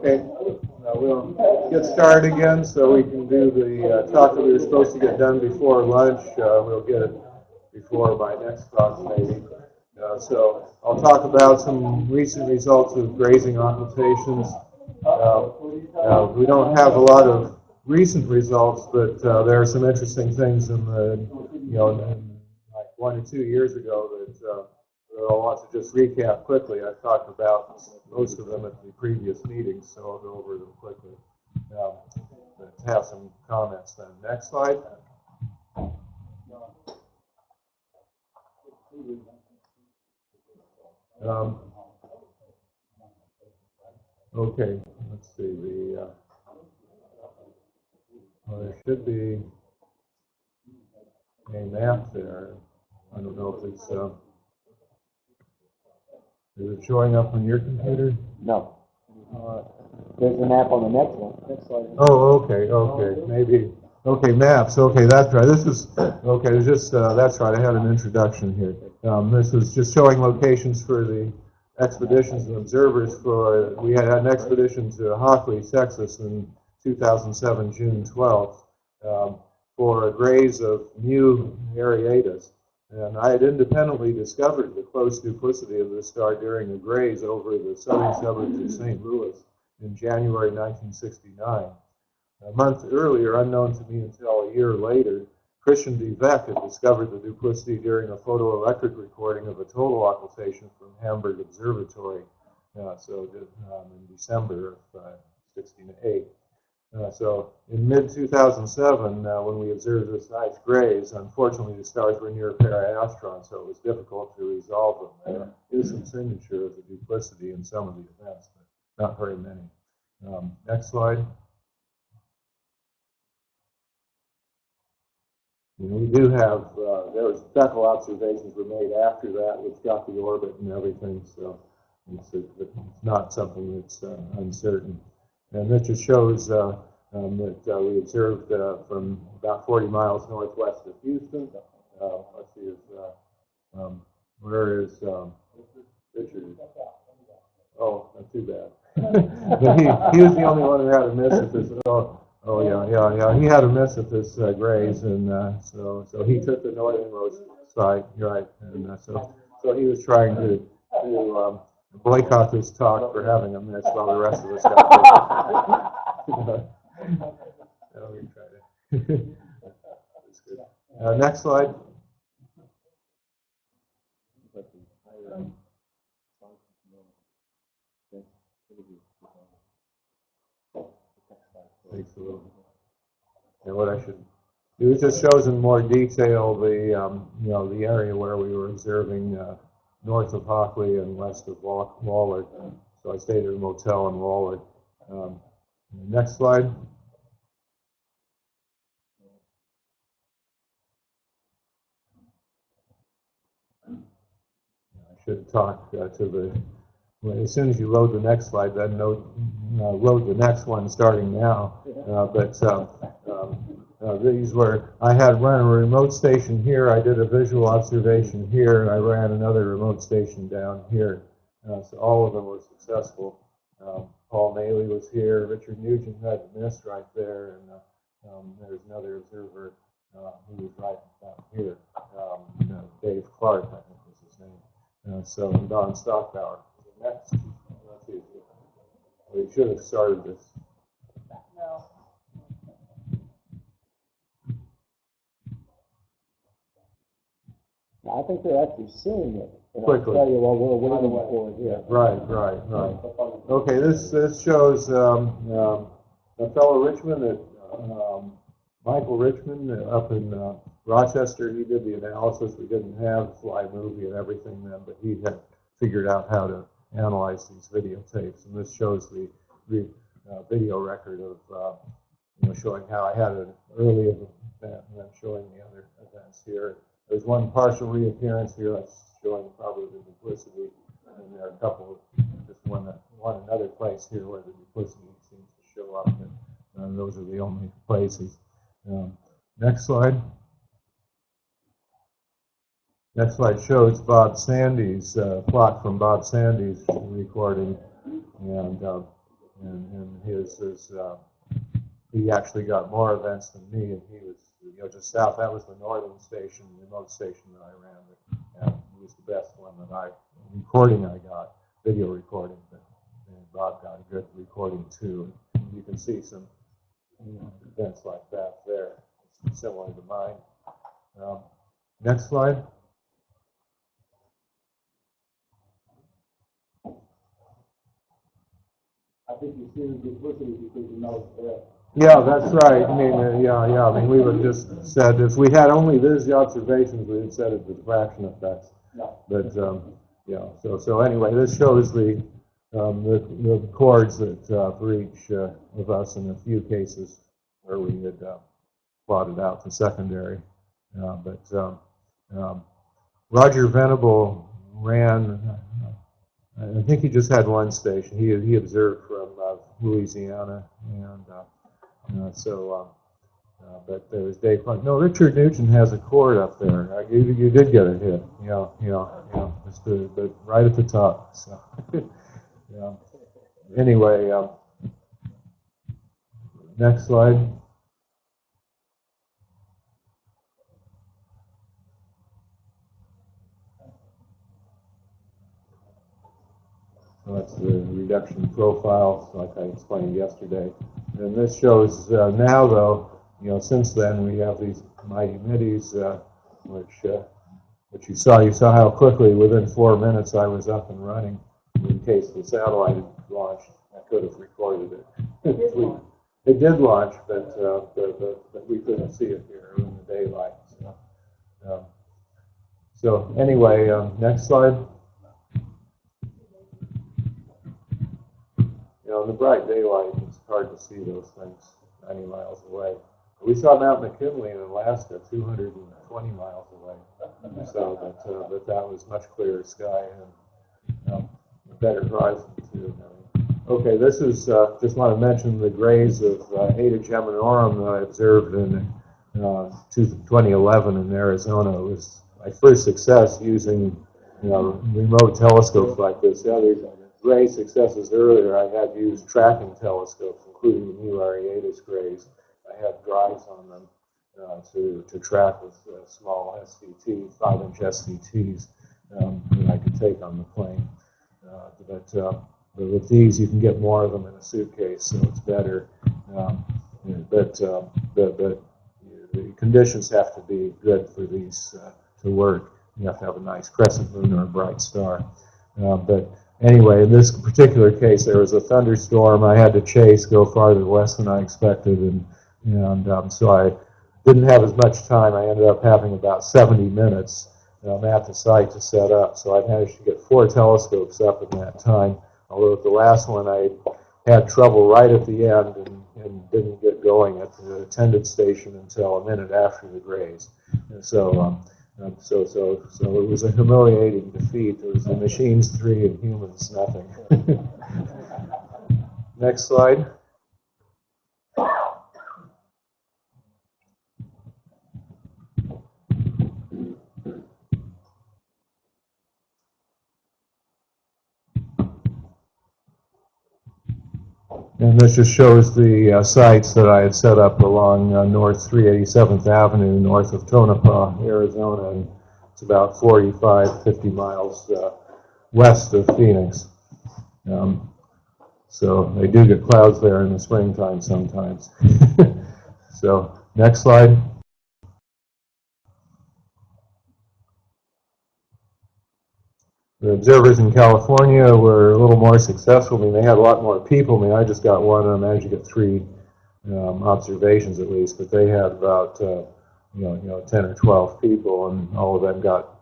Okay, we'll get started again so we can do the talk that we were supposed to get done before lunch. We'll get it before my next talk, maybe. So I'll talk about some recent results of grazing occultations. We don't have a lot of recent results, but there are some interesting things in the, like 1 or 2 years ago that I want to just recap quickly. I've talked about most of them at the previous meetings, so I'll go over them quickly. To have some comments then. Next slide. Okay, let's see. There should be a map there. I don't know if it's. Is it showing up on your computer? No. There's a map on the next one. Next slide. Oh, okay, maybe. Okay, maps. Okay, that's right. This is okay. It's just that's right. I had an introduction here. This is just showing locations for the expeditions and observers. We had an expedition to Hockley, Texas, in 2007, June 12th, for a graze of new Arietis. And I had independently discovered the close duplicity of this star during a graze over the southern suburbs of St. Louis in January 1969. A month earlier, unknown to me until a year later, Christian Duvek had discovered the duplicity during a photoelectric recording of a total occultation from Hamburg Observatory, in December of '68. So in mid-2007, when we observed this nice graze, unfortunately the stars were near para-astron, so it was difficult to resolve them. There is some signature of the duplicity in some of the events, but not very many. Next slide. We do have, there was several observations were made after that, which got the orbit and everything, so it's not something that's uncertain. And this just shows that we observed from about 40 miles northwest of Houston. Let's see, where is Richard? Oh, not too bad. But he was the only one who had a miss at this. Oh yeah. He had a miss at this graze, and so he took the northernmost side, right? And so he was trying to boycott this talk for having a miss while the rest of us got it. We tried it. That's good. Next slide. Takes a little bit. And what I should do is just shows in more detail the the area where we were observing north of Hockley and west of Wahlert. So I stayed at a motel in Wahlert. Next slide. I should talk to the. As soon as you load the next slide, then load the next one starting now. These were, I had run a remote station here, I did a visual observation here, and I ran another remote station down here. So all of them were successful. Paul Maley was here, Richard Nugent had the miss right there, and there's another observer who was right down here. Dave Clark, I think was his name. So Don Stockbauer. Next, let's see. We should have started this. No. I think they're actually seeing it. Quickly. I'll tell you while we're waiting for it here. Right. Okay, this shows a fellow Richmond, Michael Richmond, up in Rochester. He did the analysis. We didn't have Fly Movie and everything then, but he had figured out how to analyze these videotapes, and this shows the video record of showing how I had an early event, and then showing the other events here. There's one partial reappearance here that's showing probably the duplicity, and there are a couple of just one another place here where the duplicity seems to show up, and those are the only places. Next slide. Next slide shows Bob Sandy's plot from Bob Sandy's recording, and and his is he actually got more events than me, and he was just south. That was the northern station, the remote station that I ran. And he was the best one that recording I got, video recording. And Bob got a good recording too. You can see some events like that there, similar to mine. Next slide. I think you see the duplicity because you know it's there. Yeah, that's right. I mean, yeah. I mean, we would just said if we had only these observations, we would set it to diffraction effects. Yeah. But yeah. So anyway, this shows the chords that for each of us in a few cases where we had plotted out the secondary. Roger Venable ran. I think he just had one station. He observed from Louisiana, and but there was Dave Clark. No, Richard Nugent has a chord up there. You did get a hit. Yeah. Just but right at the top. So yeah. Anyway, next slide. So that's the reduction profile, like I explained yesterday. And this shows now, though, since then we have these mighty middies, which you saw. You saw how quickly, within 4 minutes, I was up and running. In case the satellite had launched, I could have recorded it. It did launch, but we couldn't see it here in the daylight. So anyway, next slide. In the bright daylight, it's hard to see those things 90 miles away. We saw Mount McKinley in Alaska 220 miles away. So, but that was much clearer sky and better horizon too. Okay, this is just want to mention the graze of Eta Geminorum that I observed in 2011 in Arizona. It was my first success using remote telescopes like this. The other graze successes earlier, I had used tracking telescopes, including the new Arietis graze. I had drives on them to track with small SVT, 5-inch SVTs that I could take on the plane. But with these, you can get more of them in a suitcase, so it's better. But the conditions have to be good for these to work. You have to have a nice crescent moon or a bright star. But anyway, in this particular case, there was a thunderstorm. I had to go farther west than I expected, and so I didn't have as much time. I ended up having about 70 minutes at the site to set up. So I managed to get 4 telescopes up in that time, although at the last one I had trouble right at the end and didn't get going at the attended station until a minute after the graze. And so it was a humiliating defeat. It was the machines 3 and humans nothing. Next slide. And this just shows the sites that I had set up along North 387th Avenue, north of Tonopah, Arizona, and it's about 50 miles west of Phoenix. So they do get clouds there in the springtime sometimes. So next slide. The observers in California were a little more successful. I mean, they had a lot more people. I mean, I just got one, and I managed to get 3 observations at least. But they had about 10 or 12 people, and all of them got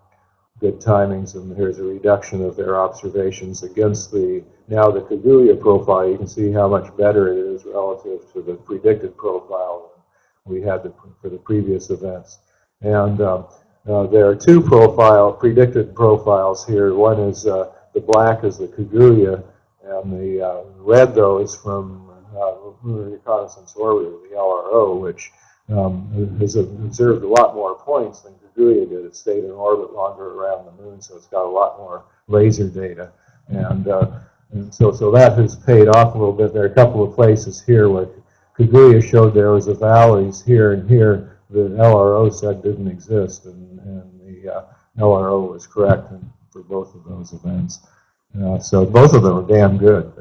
good timings. And here's a reduction of their observations against the Kaguya profile. You can see how much better it is relative to the predicted profile we had for the previous events. And there are 2 predicted profiles here. One is the black is the Kaguya, and the red, though, is from Lunar Reconnaissance Orbiter, the LRO, which has observed a lot more points than Kaguya did. It stayed in orbit longer around the moon, so it's got a lot more laser data. And And so that has paid off a little bit. There are a couple of places here where Kaguya showed there was a valleys here and here that LRO said didn't exist, and the LRO was correct for both of those events. So both of them are damn good.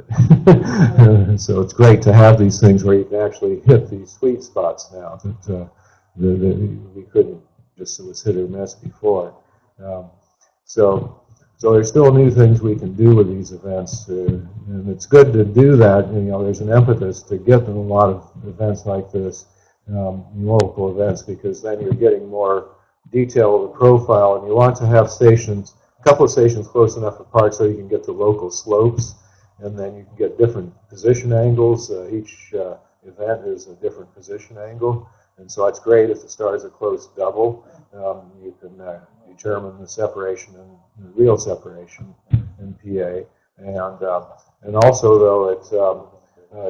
So it's great to have these things where you can actually hit these sweet spots now that we couldn't, just it was hit or miss before. So there's still new things we can do with these events, and it's good to do that. You know, there's an impetus to get a lot of events like this, local events, because then you're getting more detail of the profile, and you want to have stations, a couple of stations close enough apart so you can get the local slopes, and then you can get different position angles. Each event is a different position angle, and so it's great if the stars are close double. You can determine the separation and the real separation in PA, and also though it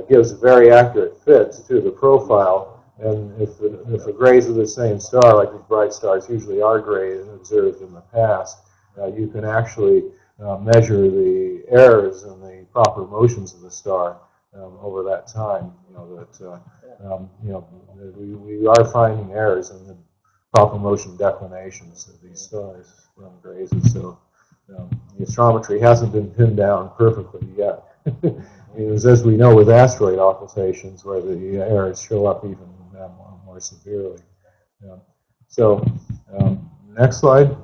gives a very accurate fit to the profile. And if the graze of the same star, like these bright stars usually are gray observed in the past, you can actually measure the errors and the proper motions of the star over that time. We are finding errors in the proper motion declinations of these stars from grazes. So the astrometry hasn't been pinned down perfectly yet. As we know with asteroid occultations, where the errors show up even more severely. Next slide.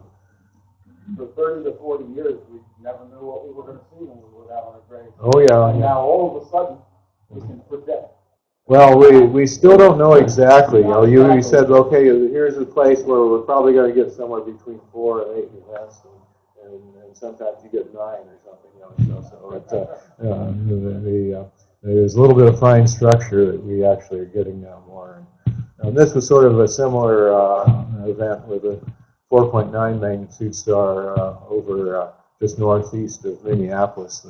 For 30 to 40 years, we never knew what we were going to see when we were out on a grave. Oh yeah. And now all of a sudden, we can predict. Well, we still don't know exactly. You said, okay, here's a place where we're probably going to get somewhere between 4 and 8 events, and sometimes you get 9 or something. There's a little bit of fine structure that we actually are getting now more. And this was sort of a similar event with a 4.9 magnitude star over just northeast of Minneapolis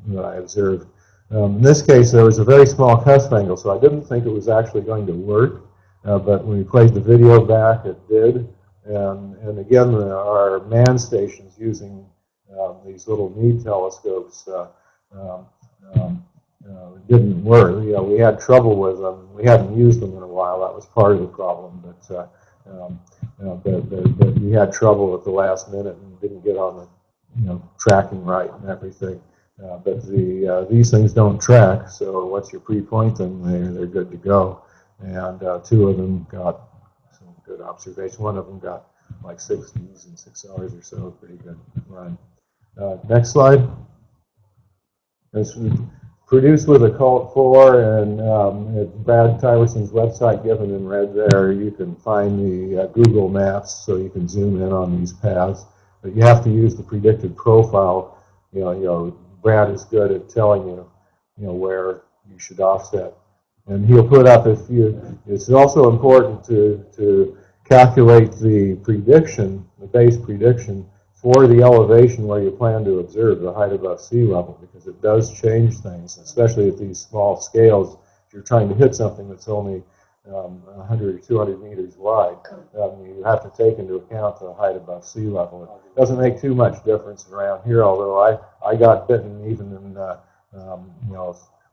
that I observed. In this case, there was a very small cusp angle, so I didn't think it was actually going to work. But when we played the video back, it did. And again, our manned stations using these little Meade telescopes didn't work. We had trouble with them. We hadn't used them in a while. That was part of the problem. But we had trouble at the last minute and didn't get on the tracking right and everything. But these things don't track, so once you pre-point them, they're good to go. And 2 of them got some good observation. 1 of them got like 60s in 6 hours or so, pretty good run. Next slide. It's produced with Occult 4, and at Brad Tyverson's website, given in red there, you can find the Google Maps, so you can zoom in on these paths. But you have to use the predicted profile. Brad is good at telling you, where you should offset, and he'll put up it's also important to calculate the prediction, the base prediction for the elevation where you plan to observe the height above sea level, because it does change things, especially at these small scales. If you're trying to hit something that's only 100 or 200 meters wide, you have to take into account the height above sea level. It doesn't make too much difference around here, although I got bitten even in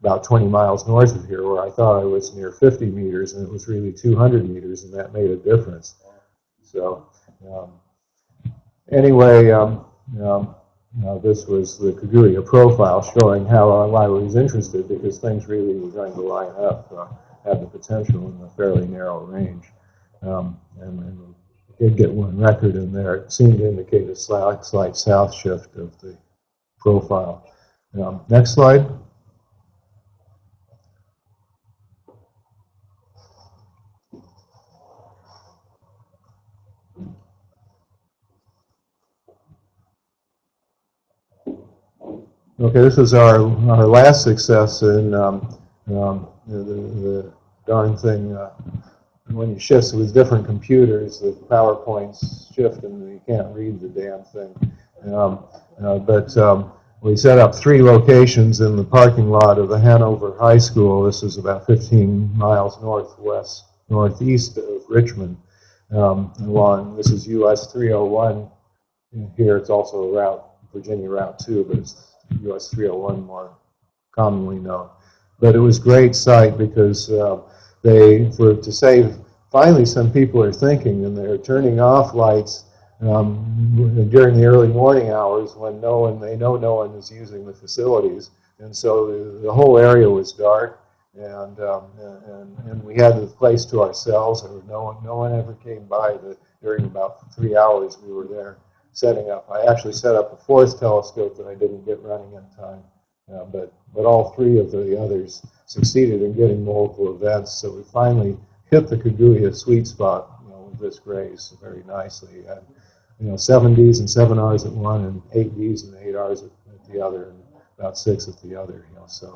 about 20 miles north of here, where I thought I was near 50 meters, and it was really 200 meters, and that made a difference. So anyway, this was the Kaguya profile showing why I was interested, because things really were going to line up. Had the potential in a fairly narrow range. And we did get 1 record in there. It seemed to indicate a slight south shift of the profile. Next slide. Okay, this is our last success in the darn thing. When you shift with different computers, the PowerPoints shift and you can't read the damn thing. But we set up 3 locations in the parking lot of the Hanover High School. This is about 15 miles northeast of Richmond. This is US 301. Here it's also a route, Virginia Route 2, but it's US 301 more commonly known. But it was a great site because to save, finally some people are thinking, and they're turning off lights during the early morning hours when they know no one is using the facilities. And so the whole area was dark, and we had the place to ourselves. There was no one ever came by during about 3 hours we were there setting up. I actually set up a fourth telescope that I didn't get running in time, but all three of the others succeeded in getting multiple events. So we finally hit the Kaguya sweet spot, with this graze very nicely. And, 7 Ds and 7 Rs at one, and 8 Ds and 8 Rs at the other, and about 6 at the other. So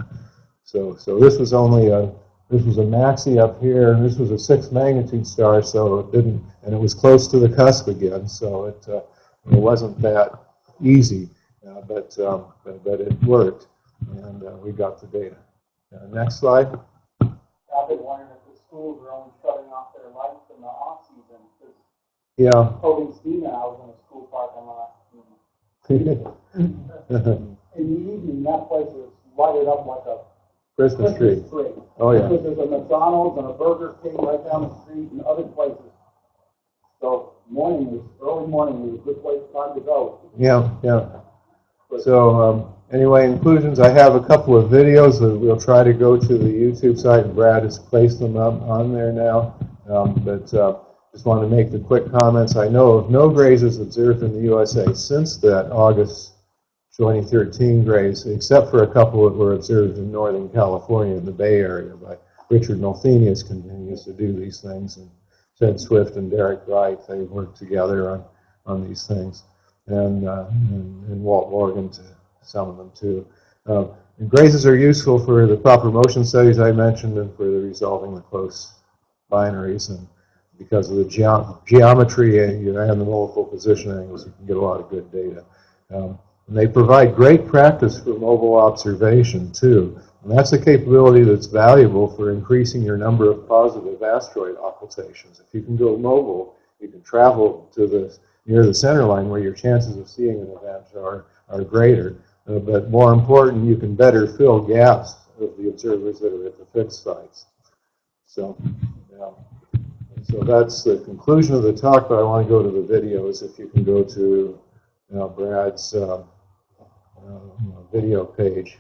this was a maxi up here, and this was a 6 magnitude star, so it didn't, and it was close to the cusp again, so it wasn't that easy, but it worked, and we got the data. Next slide. I've been wondering if the schools are only shutting off their lights in the off season. Yeah. Holding steam, and I was in a school parking lot. In the evening, that place was lighted up like a Christmas tree. Oh yeah. Because there's a McDonald's and a Burger King right down the street and other places. So early morning was a good time to go. Yeah. So anyway, inclusions. I have a couple of videos that we'll try to go to the YouTube site, and Brad has placed them up on there now. Just want to make the quick comments. I know of no grazes observed in the USA since that August 2013 graze, except for a couple that were observed in Northern California in the Bay Area by Richard Nolthenius continues to do these things, and Ted Swift and Derek Wright, they work together on these things, and Walt Morgan to some of them too. And grazes are useful for the proper motion studies I mentioned, and for the resolving the close binaries, and because of the geometry and the multiple position angles, you can get a lot of good data. And they provide great practice for mobile observation too. And that's a capability that's valuable for increasing your number of positive asteroid occultations. If you can go mobile, you can travel to near the center line where your chances of seeing an event are greater. But more important, you can better fill gaps of the observers that are at the fixed sites. So that's the conclusion of the talk, but I want to go to the videos. If you can go to Brad's video page.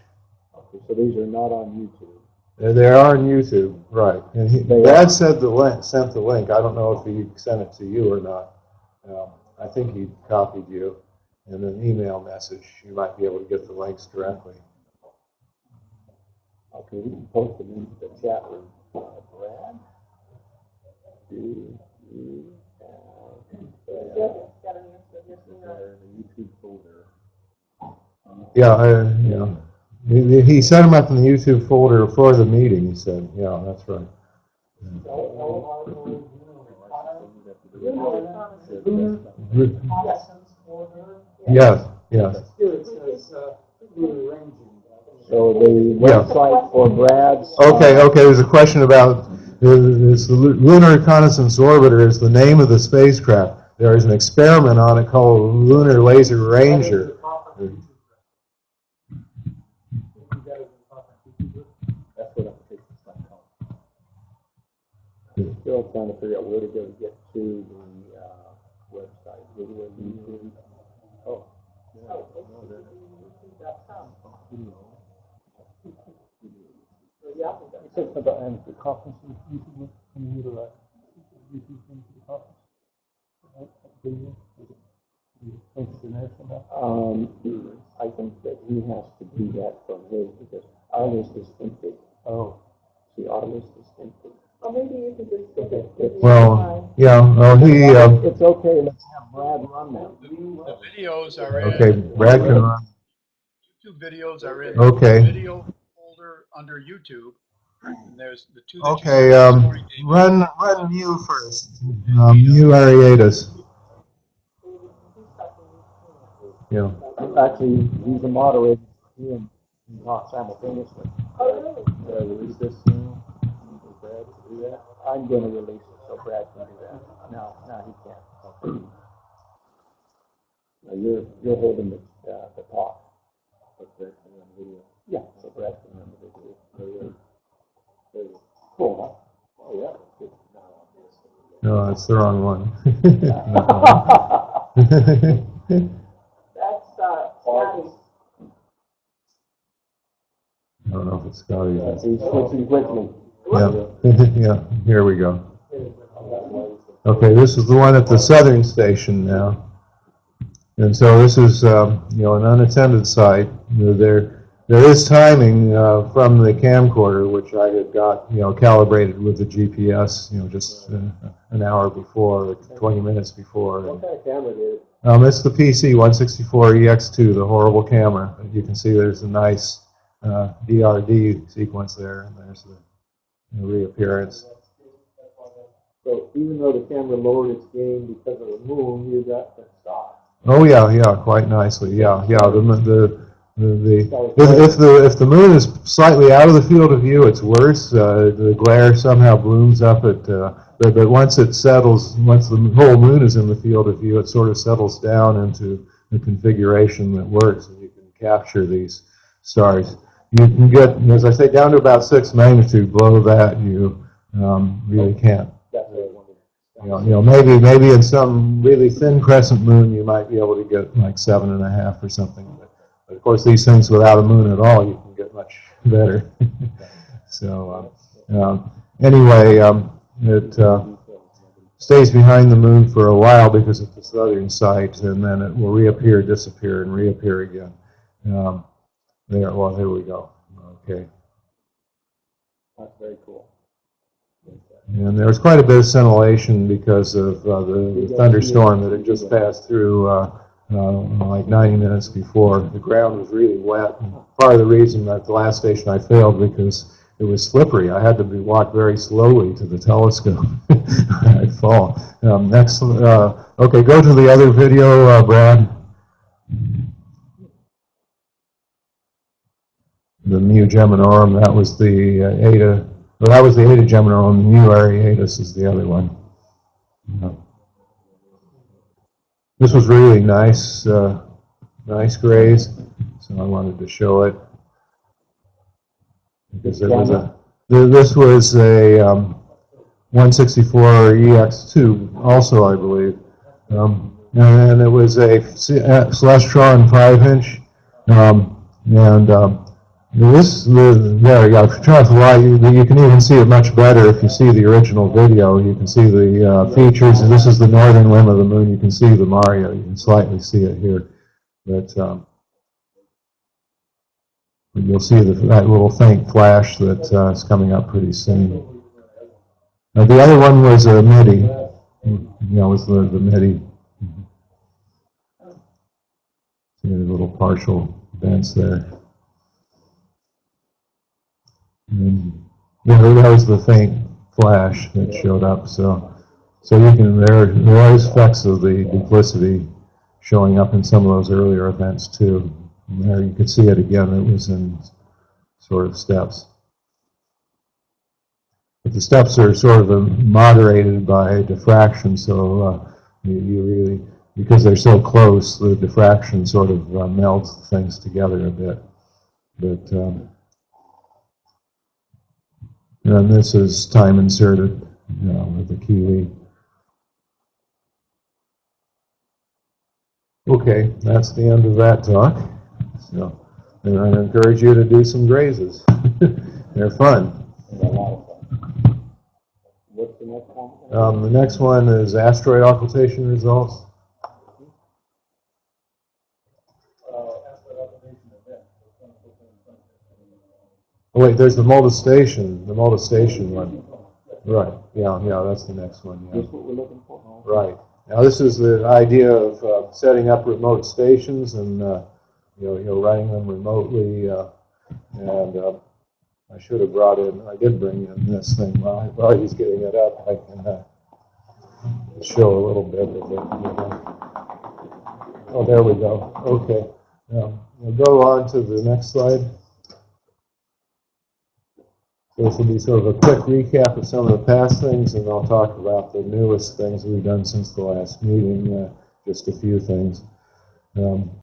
Okay, so these are not on YouTube. They are on YouTube, right? And Brad sent the link. I don't know if he sent it to you or not. I think he copied you in an email message. You might be able to get the links directly. Okay, we can post them into the chat room. Brad? The YouTube folder. Yeah, he set them up in the YouTube folder for the meeting, he said. Yeah, that's right. Yes. So the website for Brad's... Okay, there's a question about this Lunar Reconnaissance Orbiter is the name of the spacecraft. There is an experiment on it called Lunar Laser Ranger. That's what Occultations.com. Still trying to figure out where to go to get to the website. YouTube. Oh. And the conference is YouTube, can you utilize YouTube thing for the conference? Video? I think that he has to do that from his, because our list is empty. Oh. See, our list is empty. Or maybe you could just stick it. Well, yeah, well, It's okay, let's have Brad run them. The videos are in. okay, Brad can run. YouTube videos are in. Okay. The video folder under YouTube. And there's the two. Okay, run Mu first. Mu Arietis. Yeah. Actually, he's a moderator. He and talk simultaneously. Oh, really? Release this soon. Is Brad to do that? I'm going to release it so Brad can do that. No, he can't. Okay. Now you're holding the talk. Yeah, so that's cool, huh? Oh, yeah. No, that's the wrong one. That's, Scotty. I don't know if it's Scotty. He's switching quickly. Yeah, yeah, here we go. Okay, this is the one at the southern station now. And so this is, you know, an unattended site. There is timing from the camcorder, which I had got, you know, calibrated with the GPS, you know, just an hour before, 20 minutes before. What kind of camera is it? It's the PC 164EX2, the horrible camera. You can see there's a nice DRD sequence there, and there's the reappearance. So even though the camera lowered its gain because of the moon, you got the star. Oh yeah, yeah, quite nicely. Yeah, yeah. If the moon is slightly out of the field of view, it's worse. The glare somehow blooms up at. But once it settles, once the whole moon is in the field of view, it sort of settles down into the configuration that works, and you can capture these stars. You can get, as I say, down to about 6 magnitude. Below that, you really can't. That's what I wanted. You know, maybe in some really thin crescent moon, you might be able to get like 7.5 or something. But of course, these things without a moon at all, you can get much better. So anyway, it stays behind the moon for a while because it's the southern site, and then it will reappear, disappear, and reappear again. There we go. Okay. That's very cool. And there was quite a bit of scintillation because of the thunderstorm that had just passed through like 90 minutes before. The ground was really wet. And part of the reason that the last station I failed because it was slippery. I had to walk very slowly to the telescope. I'd fall. Next, okay, go to the other video, Brad. The Mu Geminorum, that was the Eta. Well, that was the Eta Geminorum. Mu Arietis is the other one. This was really nice, nice graze. So I wanted to show it because there was this was a 164 EX2, also I believe, and it was a Celestron 5-inch, there you go. If you turn off the light, you can even see it much better if you see the original video. You can see the features. And this is the northern limb of the moon. You can see the Mario. You can slightly see it here. But you'll see that little faint flash that is coming up pretty soon. The other one was a MIDI. You know, was the MIDI. See the little partial bends there. And yeah, that was the faint flash that showed up. So you can there are effects of the duplicity showing up in some of those earlier events too. And there you could see it again. It was in sort of steps, but the steps are sort of moderated by diffraction. So you really, because they're so close, the diffraction sort of melds things together a bit. But and this is time inserted, you know, with the Kiwi. Okay, that's the end of that talk. So, and I encourage you to do some grazes. They're fun. What's the next one? The next one is asteroid occultation results. Oh wait, there's the molestation one. Right, yeah, that's the next one. Yeah. That's what we're looking for. Right. Now this is the idea of setting up remote stations and running them remotely. And I should have I did bring in this thing while he's getting it up. I can show a little bit of it. Oh, there we go. Okay. We'll go on to the next slide. This will be sort of a quick recap of some of the past things, and I'll talk about the newest things we've done since the last meeting, just a few things.